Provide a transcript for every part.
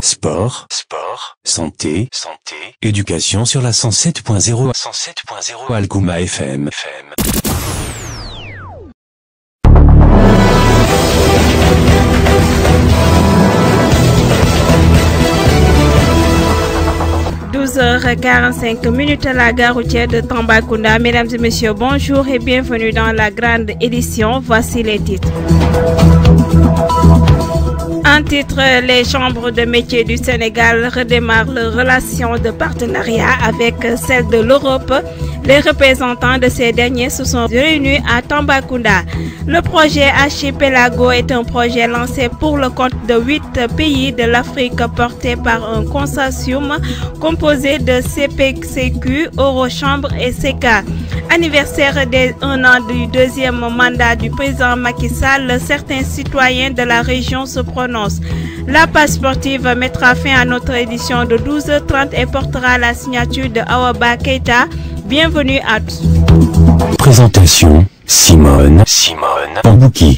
sport, santé, éducation sur la 107.0 Algouma FM. 12h45 à la gare routière de Tambacounda. Mesdames et messieurs, bonjour et bienvenue dans la grande édition. Voici les titres. En titre, les chambres de métiers du Sénégal redémarrent leurs relations de partenariat avec celles de l'Europe. Les représentants de ces derniers se sont réunis à Tambacounda. Le projet Archipelago est un projet lancé pour le compte de 8 pays de l'Afrique porté par un consortium composé de CPCQ, Eurochambre et SECA. Anniversaire des 1 an du deuxième mandat du président Macky Sall, certains citoyens de la région se prononcent. La page sportive mettra fin à notre édition de 12h30 et portera la signature de Awaba Keita. Bienvenue à tous. Présentation Simone Pambouki.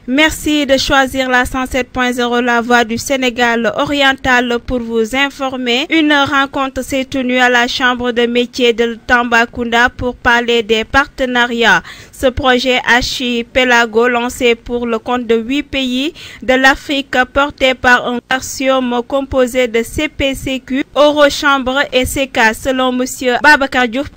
Merci de choisir la 107.0 La Voix du Sénégal oriental pour vous informer. Une rencontre s'est tenue à la Chambre de métiers de Tambacounda pour parler des partenariats. Ce projet Archipelago lancé pour le compte de 8 pays de l'Afrique porté par un consortium composé de CPCQ, Eurochambre et SECA. Selon M. Babacar Diouf,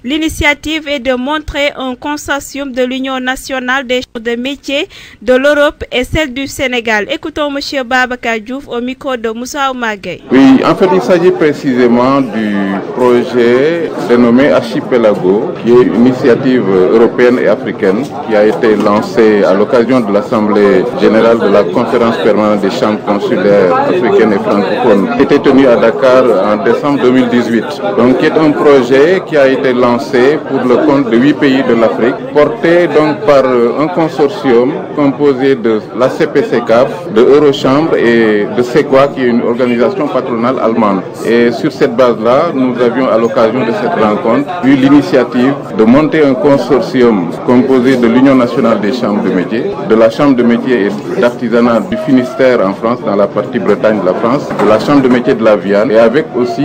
l'initiative est de montrer un consortium de l'Union nationale des chambres de métiers de l'Europe et celle du Sénégal. Écoutons M. Babacar Diouf au micro de Moussa Oumagay. Oui, en fait, il s'agit précisément du projet dénommé Archipelago, qui est une initiative européenne et africaine qui a été lancée à l'occasion de l'Assemblée générale de la conférence permanente des chambres consulaires africaines et francophones, qui était tenue à Dakar en décembre 2018. Donc, qui est un projet qui a été lancé pour le compte de 8 pays de l'Afrique, porté donc par un consortium composé de la CPCCAF, de Eurochambre et de SECA, qui est une organisation patronale allemande. Et sur cette base-là, nous avions à l'occasion de cette rencontre eu l'initiative de monter un consortium composé de l'Union nationale des chambres de métiers, de la chambre de métiers et d'artisanat du Finistère en France, dans la partie Bretagne de la France, de la chambre de métiers de la Viane et avec aussi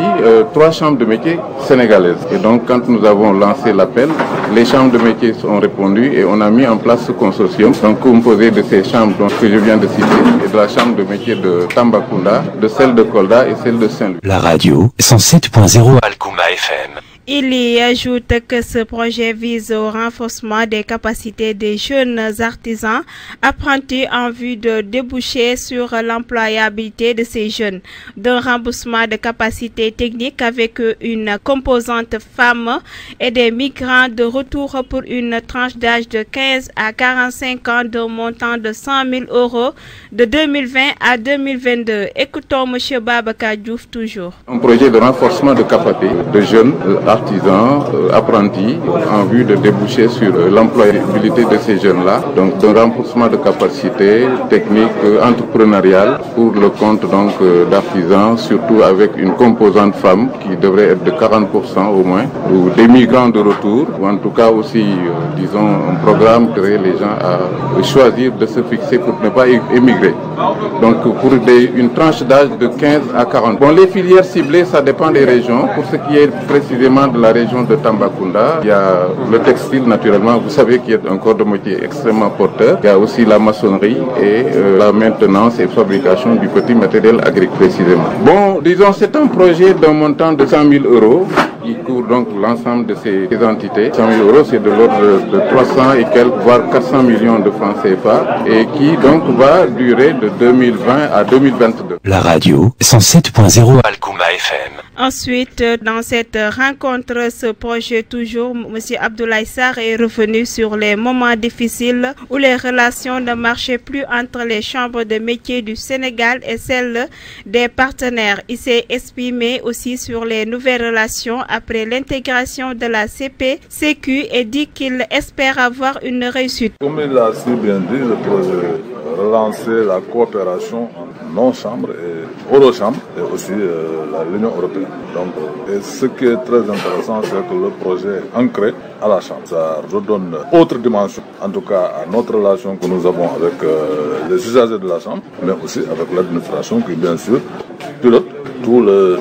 3 chambres de métiers sénégalaises. Et donc quand nous avons lancé l'appel, les chambres de métiers ont répondu et on a mis en place ce consortium, donc composé de ces chambres que je viens de citer et de la chambre de métiers de Tambacounda, de celle de Kolda et celle de Saint-Louis. La radio 107.0 Algouma FM. Il y ajoute que ce projet vise au renforcement des capacités des jeunes artisans apprentis en vue de déboucher sur l'employabilité de ces jeunes, d'un remboursement de capacités techniques avec une composante femmes et des migrants de retour pour une tranche d'âge de 15 à 45 ans d'un montant de 100 000 € de 2020 à 2022. Écoutons M. Babacar Diouf toujours. Un projet de renforcement de capacités de jeunes artisans, apprentis, en vue de déboucher sur l'employabilité de ces jeunes-là. Donc, d'un renforcement de capacités techniques, entrepreneuriales pour le compte donc d'artisans, surtout avec une composante femme qui devrait être de 40% au moins, ou des migrants de retour, ou en tout cas aussi, disons, un programme que les gens à choisir de se fixer pour ne pas émigrer. Donc, pour une tranche d'âge de 15 à 40. Bon, les filières ciblées, ça dépend des régions. Pour ce qui est précisément de la région de Tambacounda, il y a le textile naturellement, vous savez qu'il y a un corps de métier extrêmement porteur. Il y a aussi la maçonnerie et la maintenance et fabrication du petit matériel agricole précisément. Bon, disons c'est un projet d'un montant de 100 000 € qui couvre donc l'ensemble de ces entités. 100 000 € c'est de l'ordre de 300 et quelques, voire 400 millions de francs CFA et qui donc va durer de 2020 à 2022. La radio 107.0 Algouma FM. Ensuite, dans cette rencontre, ce projet toujours, M. Abdoulaye Sarr est revenu sur les moments difficiles où les relations ne marchaient plus entre les chambres de métiers du Sénégal et celles des partenaires. Il s'est exprimé aussi sur les nouvelles relations après l'intégration de la CPCQ et dit qu'il espère avoir une réussite. Comme il l'a si bien dit, le projet relancer la coopération entre nos chambres et Eurochambres et aussi l'Union européenne. Donc, et ce qui est très intéressant, c'est que le projet est ancré à la Chambre. Ça redonne autre dimension, en tout cas à notre relation que nous avons avec les usagers de la Chambre, mais aussi avec l'administration qui, bien sûr, pilote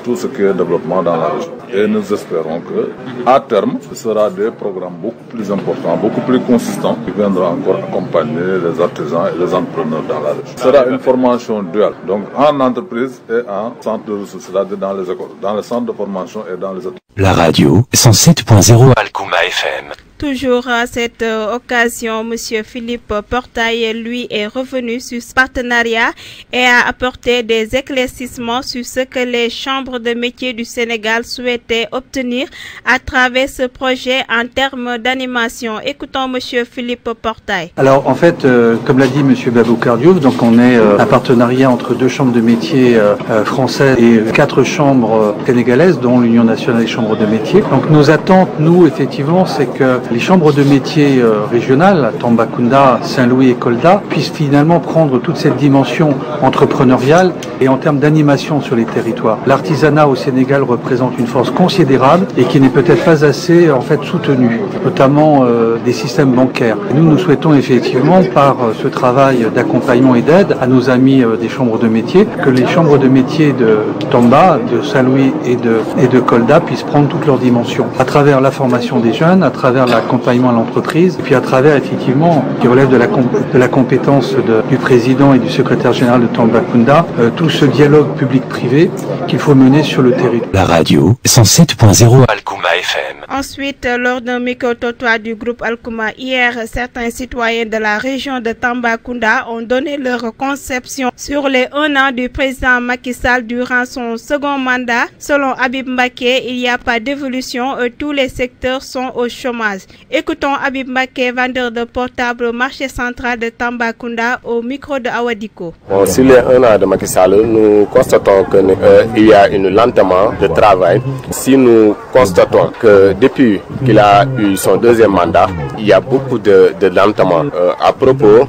tout ce qui est développement dans la région. Et nous espérons que, à terme, ce sera des programmes beaucoup plus importants, beaucoup plus consistants, qui viendront encore accompagner les artisans et les entrepreneurs dans la région. Ce sera une formation duale, donc en entreprise et en centre de ressources, c'est-à-dire dans les écoles, dans les centres de formation et dans les écoles. La radio 107.0 Alcouma FM. Toujours à cette occasion, M. Philippe Portail, lui, est revenu sur ce partenariat et a apporté des éclaircissements sur ce que les chambres de métiers du Sénégal souhaitaient obtenir à travers ce projet en termes d'animation. Écoutons M. Philippe Portail. Alors, en fait, comme l'a dit M. Baboucar Diouf, donc on est un partenariat entre 2 chambres de métiers françaises et 4 chambres sénégalaises, dont l'Union nationale des chambres de métiers. Donc, nos attentes, nous, effectivement, c'est que les chambres de métiers régionales, Tambacounda, Saint-Louis et Kolda, puissent finalement prendre toute cette dimension entrepreneuriale et en termes d'animation sur les territoires. L'artisanat au Sénégal représente une force considérable et qui n'est peut-être pas assez en fait soutenu, notamment des systèmes bancaires. Et nous souhaitons effectivement par ce travail d'accompagnement et d'aide à nos amis des chambres de métiers que les chambres de métiers de Tamba, de Saint-Louis et de Kolda puissent prendre toutes leurs dimensions à travers la formation des jeunes, à travers l'accompagnement à l'entreprise, et puis à travers effectivement, qui relève de la compétence du président et du secrétaire général de Tambacounda, tout ce dialogue public-privé qu'il faut mener sur le territoire. La radio 107.0 Alcouma FM. Ensuite, lors d'un micro-trottoir du groupe Alcouma hier, certains citoyens de la région de Tambacounda ont donné leur conception sur les 1 an du président Macky Sall durant son second mandat. Selon Habib Mbaké, il n'y a pas d'évolution, tous les secteurs sont au chômage. Écoutons Habib Mbaké, vendeur de portables au marché central de Tambacounda, au micro de Awadiko. Bon, sur les 1 an de Macky Sall, nous constatons qu'il y a un lentement de travail. Si nous constatons que depuis qu'il a eu son 2e mandat, il y a beaucoup de lentement à propos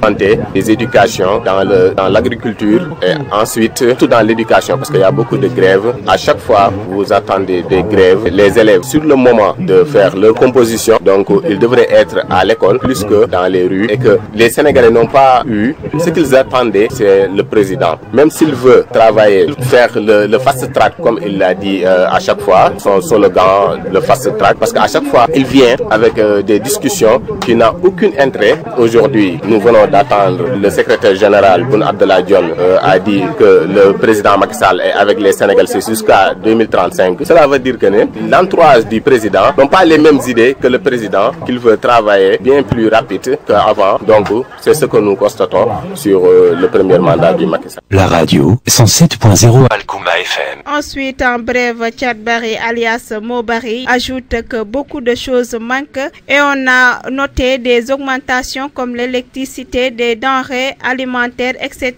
des éducations dans l'agriculture et ensuite tout dans l'éducation parce qu'il y a beaucoup de grèves. À chaque fois, vous attendez des grèves. Les élèves, sur le moment de faire leur composition, donc ils devraient être à l'école plus que dans les rues et que les Sénégalais n'ont pas eu ce qu'ils attendaient, c'est le président. Même s'il veut travailler, faire le fast track comme il l'a dit à chaque fois, son slogan, le fast track, parce qu'à chaque fois il vient avec des discussions qui n'ont aucun intérêt. Aujourd'hui, nous venons d'attendre, le secrétaire général Boun Abdallah Dionne a dit que le président Macky Sall est avec les Sénégalais jusqu'à 2035. Cela veut dire que l'entourage du président n'ont pas les mêmes idées que le président, qu'il veut travailler bien plus rapide qu'avant. Donc, c'est ce que nous constatons sur le premier mandat du Macky Sall. La radio 107.0 Alcouma FM. Ensuite, en bref, Tchad Barry alias Mobari ajoute que beaucoup de choses manquent et on a noté des augmentations comme l'électricité, des denrées alimentaires, etc.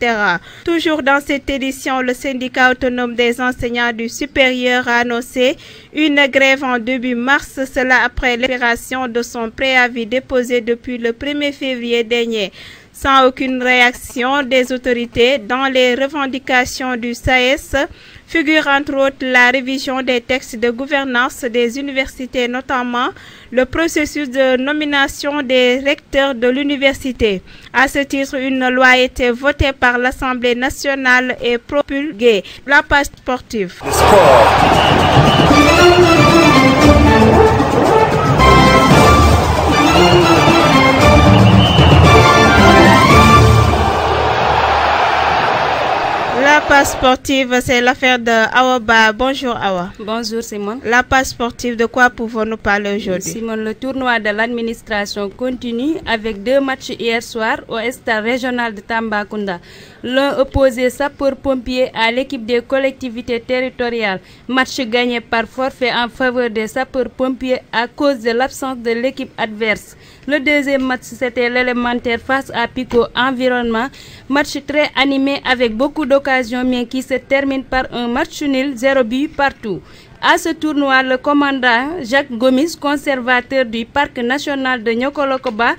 Toujours dans cette édition, le syndicat autonome des enseignants du supérieur a annoncé une grève en début mars, cela après l'expiration de son préavis déposé depuis le 1er février dernier. Sans aucune réaction des autorités dans les revendications du SAES, figure entre autres la révision des textes de gouvernance des universités, notamment le processus de nomination des recteurs de l'université. À ce titre, une loi a été votée par l'Assemblée nationale et promulguée. La page sportive. La page sportive, c'est l'affaire de Awaba. Bonjour Awa. Bonjour Simone. La page sportive, de quoi pouvons-nous parler aujourd'hui? Simone, le tournoi de l'administration continue avec 2 matchs hier soir au stade régional de Tambacounda. L'un opposé sapeurs-pompiers à l'équipe des collectivités territoriales. Match gagné par forfait en faveur des sapeurs-pompiers à cause de l'absence de l'équipe adverse. Le deuxième match, c'était l'élémentaire face à Pico Environnement. Match très animé avec beaucoup d'occasions, mais qui se termine par un match nul, 0 but partout. À ce tournoi, le commandant Jacques Gomis, conservateur du parc national de Nyokolokoba,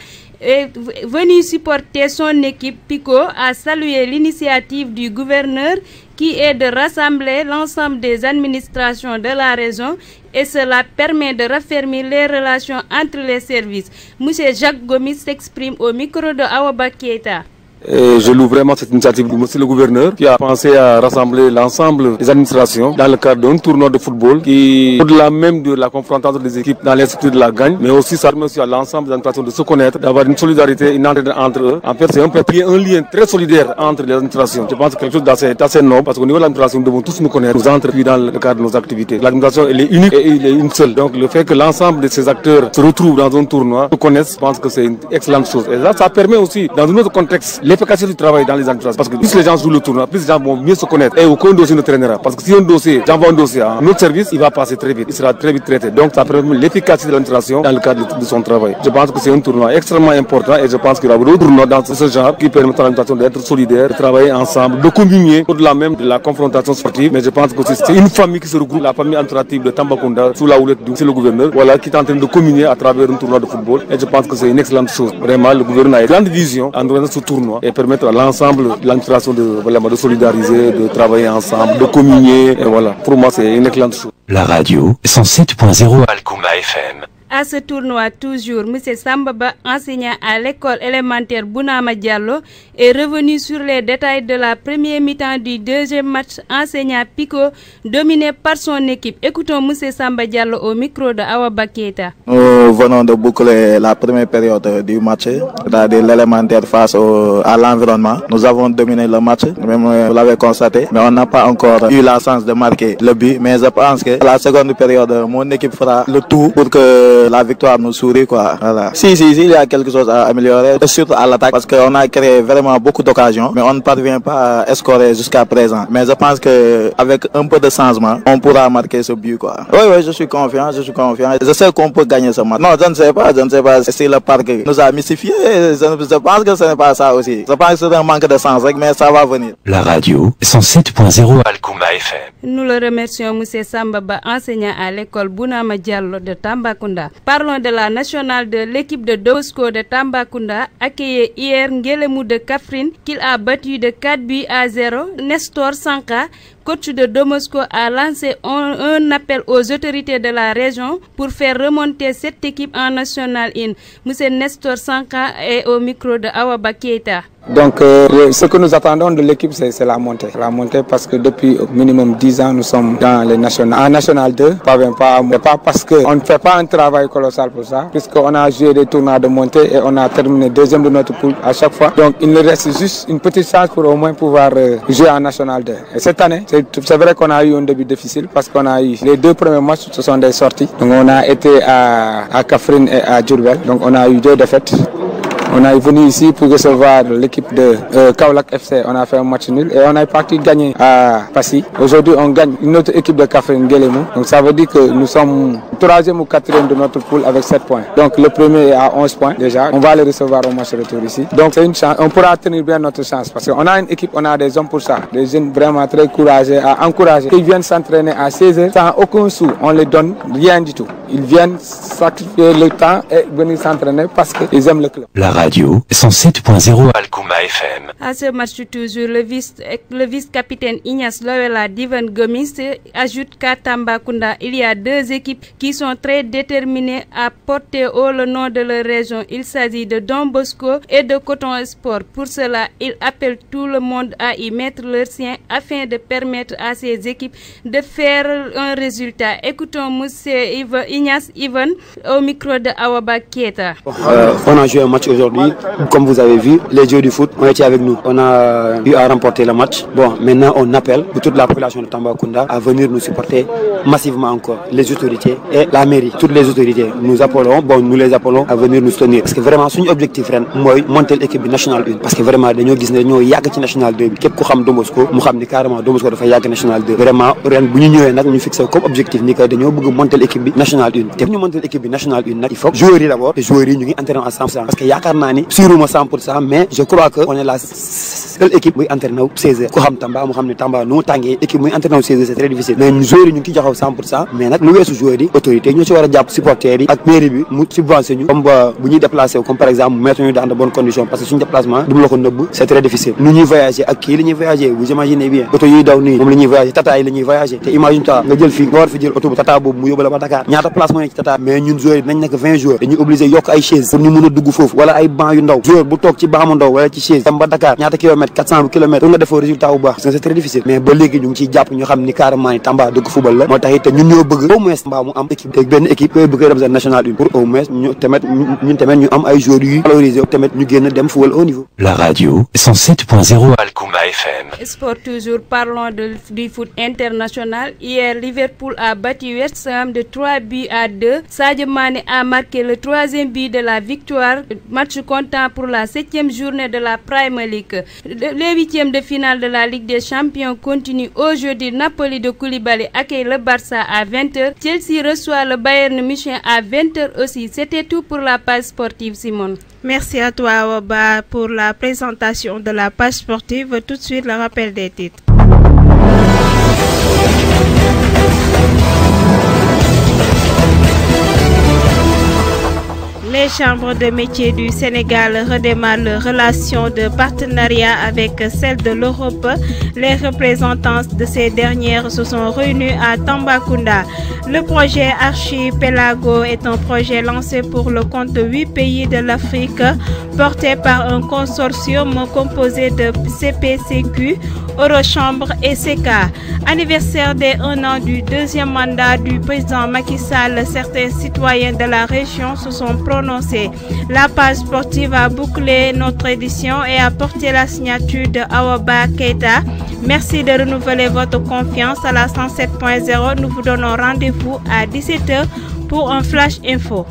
est venu supporter son équipe. Pico a salué l'initiative du gouverneur qui est de rassembler l'ensemble des administrations de la région et cela permet de raffermir les relations entre les services. Monsieur Jacques Gomis s'exprime au micro de Awa Keita. Et je loue vraiment cette initiative de monsieur le gouverneur qui a pensé à rassembler l'ensemble des administrations dans le cadre d'un tournoi de football qui, au-delà même de la confrontation des équipes dans l'esprit de la gagne, mais aussi ça permet aussi à l'ensemble des administrations de se connaître, d'avoir une solidarité, une entraide entre eux. En fait, c'est un peu un lien très solidaire entre les administrations. Je pense que quelque chose d'assez noble parce qu'au niveau de l'administration, nous devons tous nous connaître, nous entretenir dans le cadre de nos activités. L'administration, elle est unique et elle est une seule. Donc le fait que l'ensemble de ces acteurs se retrouvent dans un tournoi, se connaissent, je pense que c'est une excellente chose. Et là, ça permet aussi, dans un autre contexte, l'efficacité du travail dans les administrations. Parce que plus les gens jouent le tournoi, plus les gens vont mieux se connaître. Et aucun dossier ne traînera. Parce que si un dossier, j'envoie un dossier à notre service, il va passer très vite. Il sera très vite traité. Donc ça permet l'efficacité de l'administration dans le cadre de son travail. Je pense que c'est un tournoi extrêmement important et je pense qu'il y aura d'autres tournois dans ce genre qui permettent à l'administration d'être solidaire, de travailler ensemble, de communier au-delà même de la confrontation sportive. Mais je pense que c'est une famille qui se regroupe, la famille administrative de Tambacounda, sous la houlette du monsieur le gouverneur, voilà, qui est en train de communier à travers un tournoi de football. Et je pense que c'est une excellente chose. Vraiment, le gouverneur a une grande vision en donnant ce tournoi et permettre à l'ensemble de l'administration de solidariser, de travailler ensemble, de communier. Et voilà, pour moi, c'est une excellente chose. La radio 107.0 Alkouma FM. À ce tournoi, toujours, M. Sambaba, enseignant à l'école élémentaire Bounama Diallo, est revenu sur les détails de la première mi-temps du deuxième match enseignant Pico, dominé par son équipe. Écoutons M. Samba Diallo au micro de Awa Keita. Nous venons de boucler la première période du match, c'est-à-dire l'élémentaire face à l'environnement. Nous avons dominé le match, même vous l'avez constaté, mais on n'a pas encore eu la chance de marquer le but. Mais je pense que la seconde période, mon équipe fera le tout pour que la victoire nous sourit, quoi. Voilà. Si, il y a quelque chose à améliorer, surtout à l'attaque, parce qu'on a créé vraiment beaucoup d'occasions, mais on ne parvient pas à scorer jusqu'à présent. Mais je pense que avec un peu de changement, on pourra marquer ce but, quoi. Oui, je suis confiant. Je sais qu'on peut gagner ce match. Non, je ne sais pas si le parc nous a mystifié. Je pense que ce n'est pas ça aussi. Je pense que c'est un manque de sens, mais ça va venir. La radio 107.0 Alkouma FM. Nous le remercions, M. Sambaba, enseignant à l'école Bounama Diallo de Tambacounda. Parlons de la nationale de l'équipe de Bosco de Tambacounda, accueillie hier Ngelemou de Kaffrine, qu'il a battu de 4-0. Nestor Sanka, coach de Domosco, a lancé un appel aux autorités de la région pour faire remonter cette équipe en National 1. Monsieur Nestor Sanka est au micro de Awa Keita. Donc ce que nous attendons de l'équipe, c'est la montée. La montée parce que depuis au minimum 10 ans, nous sommes dans les nationales. En National 2, pas parce qu'on ne fait pas un travail colossal pour ça, puisqu'on a joué des tournois de montée et on a terminé deuxième de notre poule à chaque fois. Donc il nous reste juste une petite chance pour au moins pouvoir jouer en National 2. Et cette année, c'est vrai qu'on a eu un début difficile parce qu'on a eu les deux premiers matchs, ce sont des sorties. Donc on a été à Kaffrine et à Diourbel. Donc on a eu 2 défaites. On est venu ici pour recevoir l'équipe de Kaolack FC. On a fait un match nul et on est parti gagner à Passy. Aujourd'hui, on gagne une autre équipe de Kaffrine, Ngelemou. Donc ça veut dire que nous sommes 3e ou 4e de notre poule avec 7 points. Donc le premier est à 11 points déjà. On va les recevoir au match retour ici. Donc c'est une chance. On pourra tenir bien notre chance parce qu'on a une équipe, on a des hommes pour ça. Des jeunes vraiment très courageux à encourager. Ils viennent s'entraîner à 16h sans aucun sou. On les donne rien du tout. Ils viennent sacrifier le temps et venir s'entraîner parce qu'ils aiment le club. La radio 107.0 Alkouma FM. À ce match toujours, le vice-capitaine Ignace Loyola Divan Gomis ajoute qu'à Tambacounda, il y a 2 équipes qui sont très déterminées à porter haut le nom de leur région. Il s'agit de Don Bosco et de Coton Sport. Pour cela, il appelle tout le monde à y mettre leur sien afin de permettre à ces équipes de faire un résultat. Écoutons M. Ignace Ivan au micro de Awa Keita. On a joué un match aujourd'hui. Comme vous avez vu, les joueurs du foot ont été avec nous. On a eu à remporter le match. Bon, maintenant on appelle pour toute la population de Tambacounda à venir nous supporter massivement encore. Les autorités et la mairie, toutes les autorités. Nous les appelons à venir nous soutenir. Parce que vraiment, c'est un objectif, moi, monter l'équipe nationale 1. Parce que vraiment, nous disons que nous sommes national 2. Qui xam Don Bosco, nous savons carrément Don Bosco dafa yàgg national 2. Vraiment, nous fixons comme objectif que nous voulons monter l'équipe nationale 1. Et pour nous monter l'équipe nationale 1, il faut jouer d'abord. Les joueurs, nous entraînons ensemble. Parce que Harnani, sûrement 100%, mais je crois qu'on est la seule équipe qui entraîne au 16h. Ko xam Tamba, Mohamed Tamba, nous tangé équipe qui entraîne au 16h, c'est très difficile. Mais nous joueurs ñu ki joxaw 100%, mais nak lu wessu joueurs yi autorité ñu ci wara japp supporters yi ak mairie bi mu subventionné comme bu ñuy déplacer comme par exemple mettre ñu dans de bonnes conditions parce que suñu déplacement du la ko neub c'est très difficile. Nous ñuy voyager ak ki li ñuy voyager, vous imaginez bien. Auto yi daw ni mom la ñuy voyager, tata yi la ñuy voyager. Té imagine toi nga jël fi nga war fi jël auto bu tata bobu mu yobal ba Dakar. Ñaata place mo nek ci tata mais ñun joueurs nañ nek 20 joueurs dañuy obligé yok ay chaise pour ñu mëna dugg fofu wala ay banc yu ndaw. Joueur bu tok ci banc mu ndaw wala ci chaise dem ba Dakar ñaata kilomètres 400 kilomètres nga defo résultat bu baax c'est très difficile mais ba légui ñu ngi ci japp ñu xam ni carrément ni Tamba dëgg football la moo tax it ñun ñoo bëgg au moins Tamba mu am équipe ak benn équipe koy bëgg représenter national 1 pour au moins ñu tamit ñu am ay joueurs yu valoriser tamit ñu génn dem football au niveau. La radio 107.0 Alkouma FM. Sport toujours, parlons du foot international. Hier, Liverpool a battu West Ham de 3-2. Sadio Mané a marqué le 3e but de la victoire. Match comptant pour la 7e journée de la Premier League. Les 8e de finale de la Ligue des Champions continuent aujourd'hui. Napoli de Koulibaly accueille le Barça à 20h. Chelsea reçoit le Bayern München à 20h aussi. C'était tout pour la page sportive, Simone. Merci à toi, Waba, pour la présentation de la page sportive. Tout de suite, le rappel des titres. Les chambres de métiers du Sénégal redémarrent leurs relations de partenariat avec celles de l'Europe. Les représentants de ces dernières se sont réunis à Tambacounda. Le projet Archipelago est un projet lancé pour le compte de 8 pays de l'Afrique, porté par un consortium composé de CPCQ, Eurochambre et SECA. Anniversaire des 1 an du deuxième mandat du président Macky Sall, certains citoyens de la région se sont prononcés. La page sportive a bouclé notre édition et a porté la signature de Awaba Keita. Merci de renouveler votre confiance à la 107.0. Nous vous donnons rendez-vous à 17h pour un flash info.